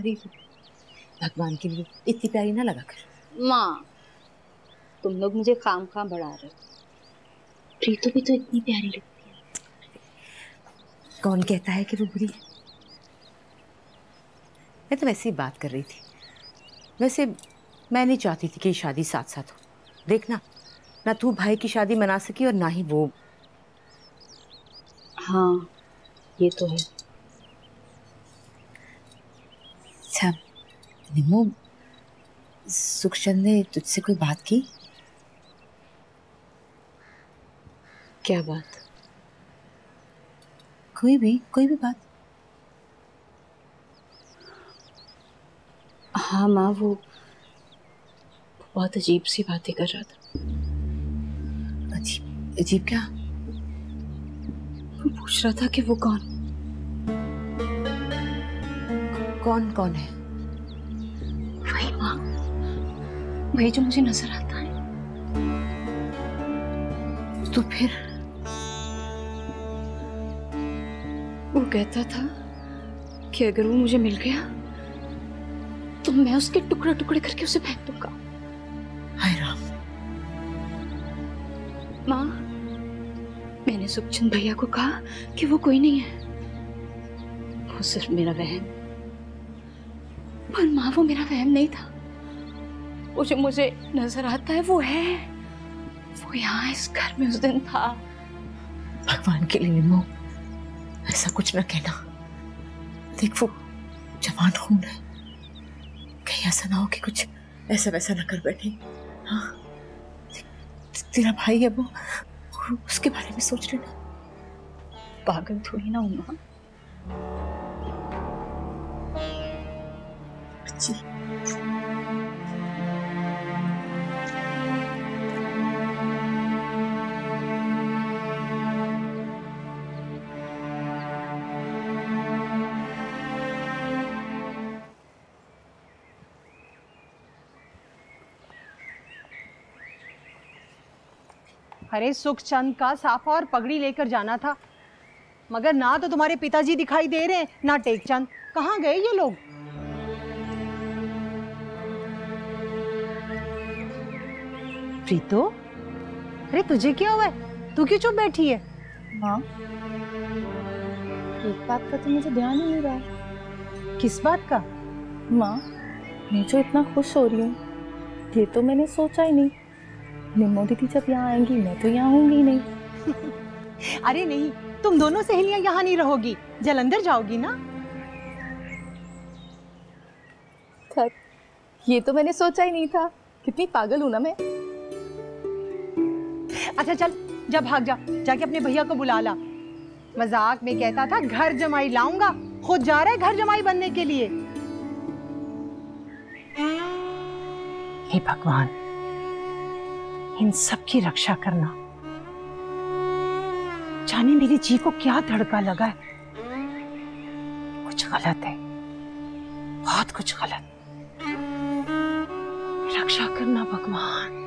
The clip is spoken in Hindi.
रही थी। भगवान के लिए इतनी प्यारी ना लगा कर। माँ, तुम लोग मुझे खाम बढ़ा रहे हो। प्रीतो भी तो इतनी प्यारी लगती है। कौन कहता है कि वो बुरी है? मैं तो वैसे ही बात कर रही थी। वैसे मैं नहीं चाहती थी कि शादी साथ साथ हो। देखना, ना तू भाई की शादी मना सकी और ना ही वो। हाँ, ये तो है। अच्छा निम्मो, सुखचंद ने तुझसे कोई बात की? क्या बात? कोई भी बात। हाँ माँ, वो बहुत अजीब सी बातें कर रहा था। अजीब? अजीब क्या? वो पूछ रहा था कि वो कौन कौन है? वही माँ, वही जो मुझे नजर आता है। तो फिर? वो कहता था कि अगर वो मुझे मिल गया तो मैं उसके टुकड़े टुकड़े करके उसे फेंक दूंगा। हाय राम। माँ, मैंने सुखचंद भैया को कहा कि वो कोई नहीं है, वो सिर्फ मेरा वहम। पर माँ, वो मेरा वहम नहीं था। वो जो मुझे नजर आता है वो है। वो यहाँ इस घर में उस दिन था। भगवान के लिए निम्मो, ऐसा कुछ ना कहना। देख, वो जवान खून है, कहीं ऐसा ना हो कि कुछ ऐसा वैसा ना कर बैठे। हाँ, तेरा भाई है वो, उसके बारे में सोच लेना। पागल थोड़ी ना हूं माँ। बच्ची, अरे सुखचंद का साफा और पगड़ी लेकर जाना था, मगर ना तो तुम्हारे पिताजी दिखाई दे रहे हैं ना टेकचंद। कहाँ गए ये लोग? प्रीतो, अरे तुझे क्या हुआ है? तू क्यों चुप बैठी है? माँ, एक बात का तो मुझे ध्यान ही नहीं रहा। किस बात का? माँ, मैं जो इतना खुश हो रही हूँ, ये तो मैंने सोचा ही नहीं। निम्मो दीदी जब यहाँ आएंगी मैं तो यहाँ होंगी नहीं। अरे नहीं, तुम दोनों सहेलियां यहाँ नहीं रहोगी, जलंधर जाओगी ना। खैर, ये तो मैंने सोचा ही नहीं था। कितनी पागल हूं ना मैं। अच्छा चल, जा भाग जा, जाके अपने भैया को बुला ला। मजाक में कहता था घर जमाई लाऊंगा, खुद जा रहा है घर जमाई बनने के लिए। हे भगवान, इन सब की रक्षा करना। जाने मेरी जी को क्या धड़का लगा है। कुछ गलत है, बहुत कुछ गलत। रक्षा करना भगवान।